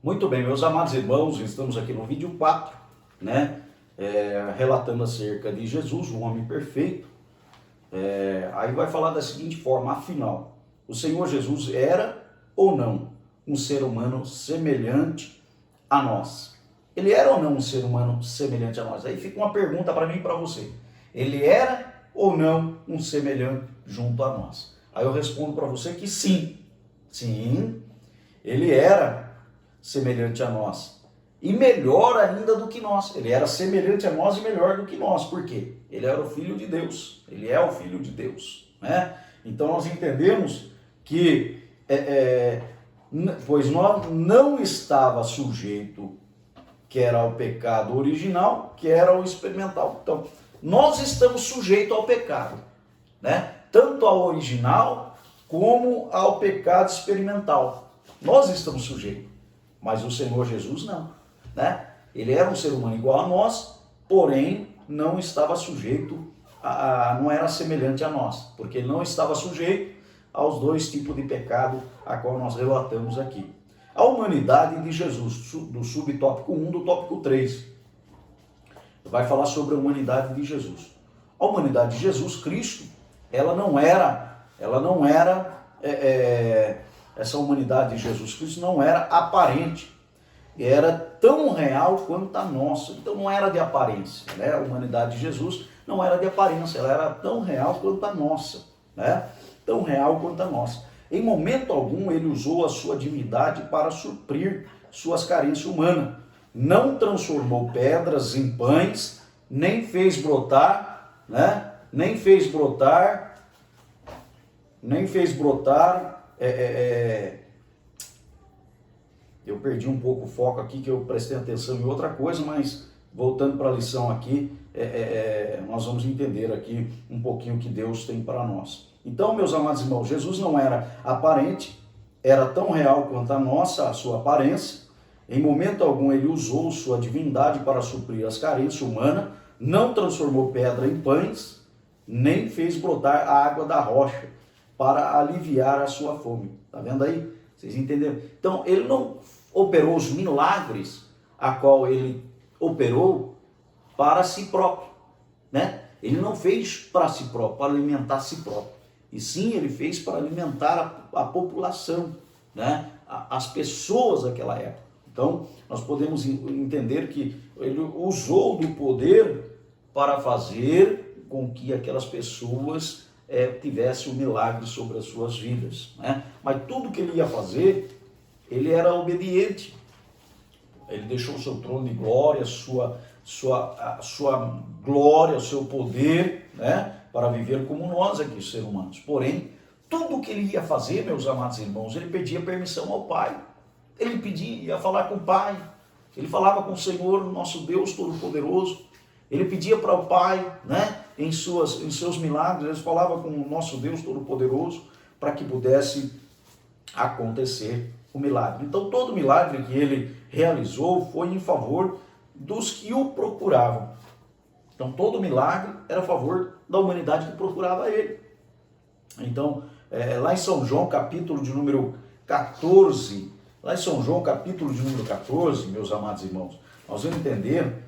Muito bem, meus amados irmãos, estamos aqui no vídeo 4, né? Relatando acerca de Jesus, o homem perfeito. Aí vai falar da seguinte forma: afinal, o Senhor Jesus era ou não um ser humano semelhante a nós? Ele era ou não um ser humano semelhante a nós? Aí fica uma pergunta para mim e para você: ele era ou não um semelhante junto a nós? Aí eu respondo para você que sim, ele era semelhante a nós, e melhor ainda do que nós. Ele era semelhante a nós e melhor do que nós. Por quê? Ele era o Filho de Deus, ele é o Filho de Deus, né? Então nós entendemos que, pois nós não estava sujeito, que era ao pecado original, que era ao experimental. Então, nós estamos sujeitos ao pecado, né? Tanto ao original como ao pecado experimental. Nós estamos sujeitos. Mas o Senhor Jesus não, né? Ele era um ser humano igual a nós, porém não estava sujeito, não era semelhante a nós, porque ele não estava sujeito aos dois tipos de pecado a qual nós relatamos aqui. A humanidade de Jesus, do subtópico 1 do tópico 3, vai falar sobre a humanidade de Jesus. A humanidade de Jesus Cristo, essa humanidade de Jesus Cristo não era aparente, era tão real quanto a nossa. Então não era de aparência, né? A humanidade de Jesus não era de aparência, ela era tão real quanto a nossa, né? Tão real quanto a nossa. Em momento algum ele usou a sua divindade para suprir suas carências humanas. Não transformou pedras em pães, nem fez brotar, né? Eu perdi um pouco o foco aqui, que eu prestei atenção em outra coisa, mas voltando para a lição aqui, nós vamos entender aqui um pouquinho o que Deus tem para nós. Então, meus amados irmãos, Jesus não era aparente, era tão real quanto a sua aparência. Em momento algum ele usou sua divindade para suprir as carências humanas, não transformou pedra em pães, nem fez brotar a água da rocha para aliviar a sua fome. Tá vendo aí? Vocês entenderam? Então, ele não operou os milagres a qual ele operou para si próprio, né? Ele não fez para si próprio, para alimentar si próprio. E sim, ele fez para alimentar a população, né? As pessoas daquela época. Então, nós podemos entender que ele usou do poder para fazer com que aquelas pessoas tivesse um milagre sobre as suas vidas, né? Mas tudo que ele ia fazer, ele era obediente. Ele deixou o seu trono de glória, a sua glória, o seu poder, né? Para viver como nós aqui, seres humanos. Porém, tudo que ele ia fazer, meus amados irmãos, ele pedia permissão ao Pai. Ele ia falar com o Pai. Ele falava com o Senhor, nosso Deus Todo-Poderoso. Ele pedia para o Pai, né? Em seus milagres, ele falava com o nosso Deus Todo-Poderoso para que pudesse acontecer o milagre. Então, todo milagre que ele realizou foi em favor dos que o procuravam. Então, todo milagre era a favor da humanidade que procurava ele. Então, lá em São João, capítulo de número 14, meus amados irmãos, nós vamos entender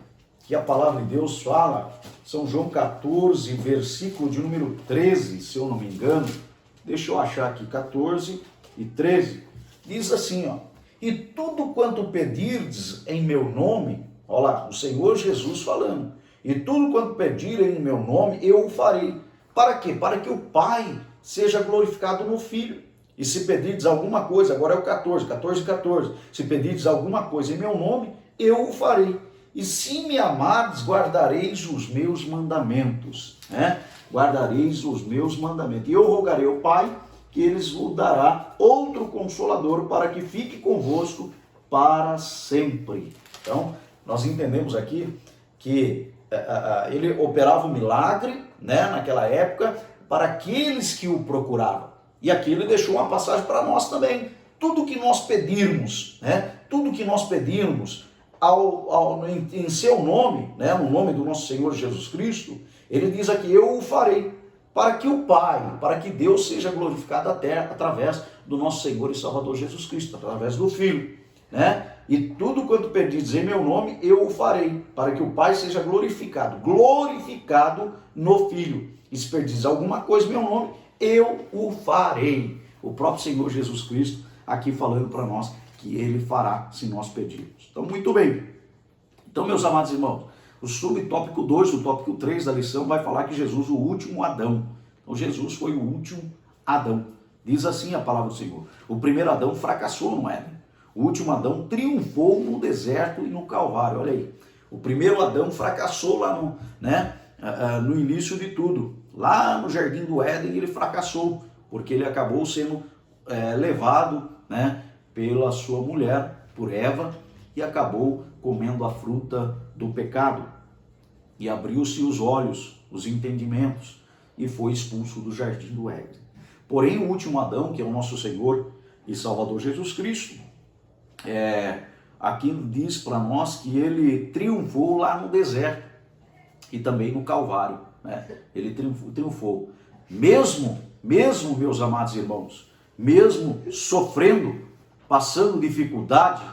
que a palavra de Deus fala, São João 14, versículo de número 13, se eu não me engano, deixa eu achar aqui, 14 e 13, diz assim, ó: e tudo quanto pedirdes em meu nome, olha lá, o Senhor Jesus falando, e tudo quanto pedirem em meu nome, eu o farei. Para quê? Para que o Pai seja glorificado no Filho. E se pedirdes alguma coisa, agora é o 14, se pedirdes alguma coisa em meu nome, eu o farei. E se me amardes, guardareis os meus mandamentos, né? Guardareis os meus mandamentos. E eu rogarei ao Pai que eles vos dará outro Consolador para que fique convosco para sempre. Então, nós entendemos aqui que ele operava um milagre, né, naquela época, para aqueles que o procuravam. E aqui ele deixou uma passagem para nós também. Tudo que nós pedirmos, né, em seu nome, né, no nome do nosso Senhor Jesus Cristo, ele diz aqui, eu o farei, para que o Pai, para que Deus seja glorificado até através do nosso Senhor e Salvador Jesus Cristo, através do Filho. né? E tudo quanto pedis em meu nome, eu o farei, para que o Pai seja glorificado no Filho. E se pedis alguma coisa em meu nome, eu o farei. O próprio Senhor Jesus Cristo aqui falando para nós que ele fará se nós pedirmos. Então, muito bem. Então, meus amados irmãos, o subtópico 2, o tópico 3 da lição vai falar que Jesus, o último Adão. Então, Jesus foi o último Adão. Diz assim a palavra do Senhor. O primeiro Adão fracassou no Éden. O último Adão triunfou no deserto e no Calvário. Olha aí. O primeiro Adão fracassou lá no início de tudo. Lá no Jardim do Éden ele fracassou, porque ele acabou sendo levado, né, pela sua mulher, por Eva, e acabou comendo a fruta do pecado. E abriu-se os olhos, os entendimentos, e foi expulso do Jardim do Éden. Porém, o último Adão, que é o nosso Senhor e Salvador Jesus Cristo, aqui diz para nós que ele triunfou lá no deserto e também no Calvário, né? Ele triunfou. Mesmo, meus amados irmãos, mesmo sofrendo, passando dificuldade,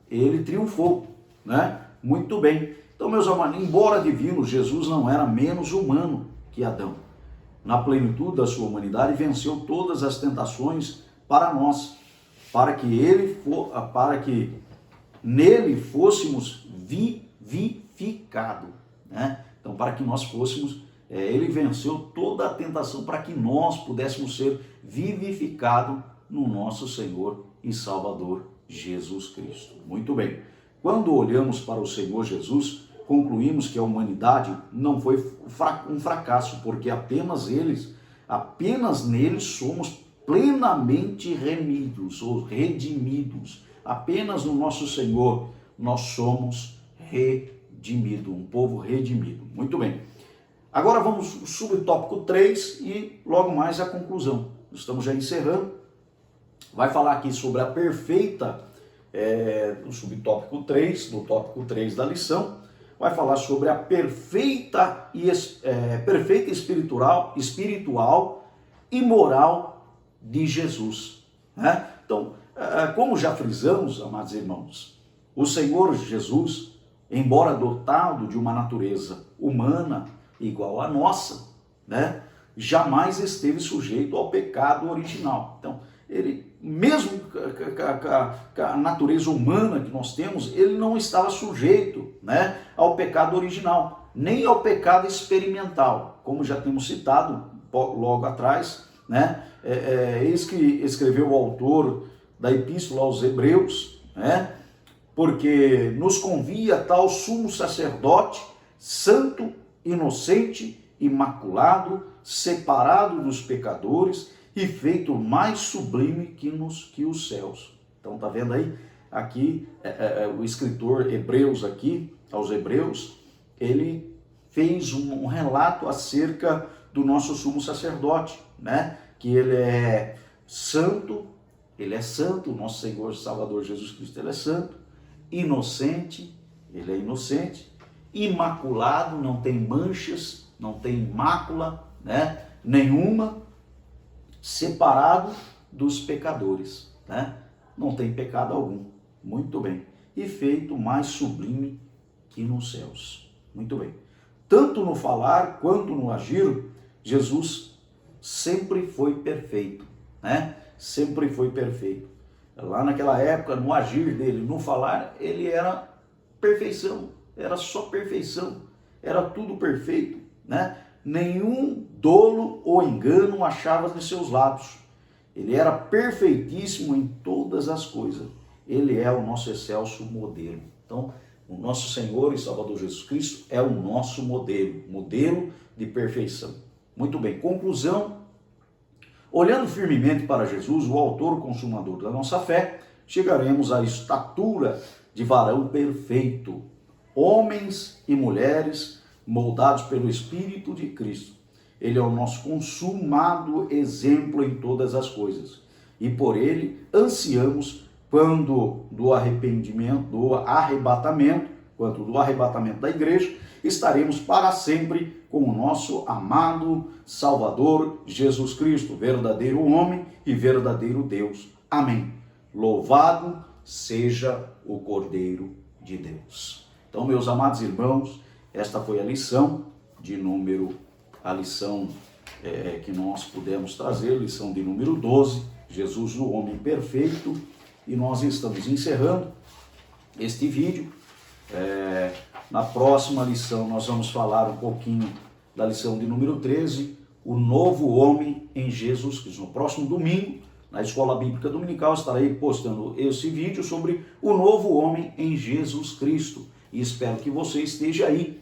ele triunfou, né? Muito bem. Então, meus amados, embora divino, Jesus não era menos humano que Adão. Na plenitude da sua humanidade, venceu todas as tentações para nós, para que nele fôssemos vivificados, né? Então, para que nós fôssemos, ele venceu toda a tentação para que nós pudéssemos ser vivificados no nosso Senhor e Salvador Jesus Cristo. Muito bem. Quando olhamos para o Senhor Jesus, concluímos que a humanidade não foi um fracasso, porque apenas neles somos plenamente remidos ou redimidos. Apenas no nosso Senhor nós somos redimidos, um povo redimido. Muito bem. Agora vamos ao subtópico 3 e logo mais a conclusão. Estamos já encerrando. Vai falar aqui sobre a perfeita, o subtópico 3, do tópico 3 da lição, vai falar sobre a perfeita espiritual e moral de Jesus, né? Então, como já frisamos, amados irmãos, o Senhor Jesus, embora dotado de uma natureza humana igual à nossa, né, jamais esteve sujeito ao pecado original. Então, ele, mesmo com a natureza humana que nós temos, ele não estava sujeito, né, ao pecado original, nem ao pecado experimental, como já temos citado logo atrás, né? Eis que escreveu o autor da Epístola aos Hebreus, né? Porque nos convia tal sumo sacerdote, santo, inocente, imaculado, separado dos pecadores e feito mais sublime que os céus. Então, tá vendo aí? Aqui, o escritor aos Hebreus, ele fez um relato acerca do nosso sumo sacerdote, né? Que ele é santo, o nosso Senhor e Salvador Jesus Cristo, ele é santo, inocente, ele é inocente, imaculado, não tem manchas, não tem mácula, né, nenhuma, separado dos pecadores, né? Não tem pecado algum. Muito bem. E feito mais sublime que nos céus. Muito bem. Tanto no falar quanto no agir, Jesus sempre foi perfeito, né? Sempre foi perfeito. Lá naquela época, no agir dele, no falar, ele era perfeição, era só perfeição, era tudo perfeito, né? Nenhum dolo ou engano achava nos seus lábios. Ele era perfeitíssimo em todas as coisas. Ele é o nosso excelso modelo. Então, o nosso Senhor e Salvador Jesus Cristo é o nosso modelo de perfeição. Muito bem, conclusão. Olhando firmemente para Jesus, o autor e consumador da nossa fé, chegaremos à estatura de varão perfeito, homens e mulheres moldados pelo Espírito de Cristo. Ele é o nosso consumado exemplo em todas as coisas. E por ele ansiamos, quando do arrebatamento da igreja, estaremos para sempre com o nosso amado Salvador Jesus Cristo, verdadeiro homem e verdadeiro Deus. Amém. Louvado seja o Cordeiro de Deus. Então, meus amados irmãos, esta foi a lição que nós pudemos trazer, lição de número 12, Jesus o homem perfeito, e nós estamos encerrando este vídeo. Na próxima lição nós vamos falar um pouquinho da lição de número 13, o novo homem em Jesus Cristo. No próximo domingo, na Escola Bíblica Dominical, estarei postando esse vídeo sobre o novo homem em Jesus Cristo. E espero que você esteja aí,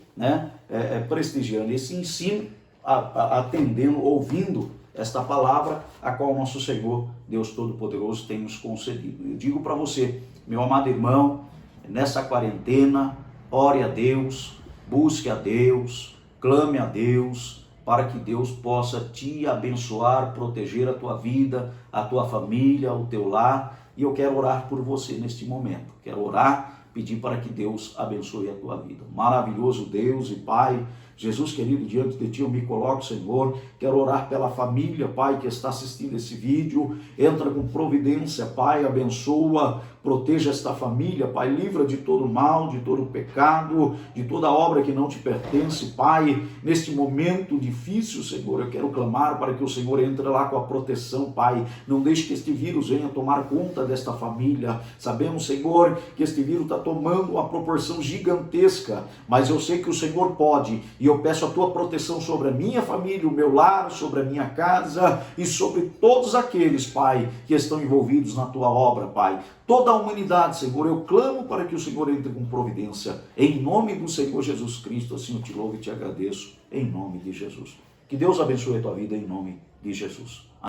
prestigiando esse ensino, atendendo, ouvindo esta palavra, a qual nosso Senhor, Deus Todo-Poderoso, tem nos concedido. Eu digo para você, meu amado irmão, nessa quarentena, ore a Deus, busque a Deus, clame a Deus, para que Deus possa te abençoar, proteger a tua vida, a tua família, o teu lar. E eu quero orar por você neste momento. Quero orar, pedir para que Deus abençoe a tua vida. Maravilhoso Deus e Pai, Jesus querido, diante de Ti eu me coloco, Senhor. Quero orar pela família, Pai, que está assistindo esse vídeo. Entra com providência, Pai, abençoa, proteja esta família, Pai, livra de todo mal, de todo pecado, de toda obra que não te pertence, Pai. Neste momento difícil, Senhor, eu quero clamar para que o Senhor entre lá com a proteção, Pai. Não deixe que este vírus venha tomar conta desta família. Sabemos, Senhor, que este vírus está tomando uma proporção gigantesca, mas eu sei que o Senhor pode, e eu peço a Tua proteção sobre a minha família, o meu lar, sobre a minha casa e sobre todos aqueles, Pai, que estão envolvidos na Tua obra, Pai. Toda a humanidade, Senhor, eu clamo para que o Senhor entre com providência. Em nome do Senhor Jesus Cristo, assim eu te louvo e te agradeço, em nome de Jesus. Que Deus abençoe a tua vida, em nome de Jesus.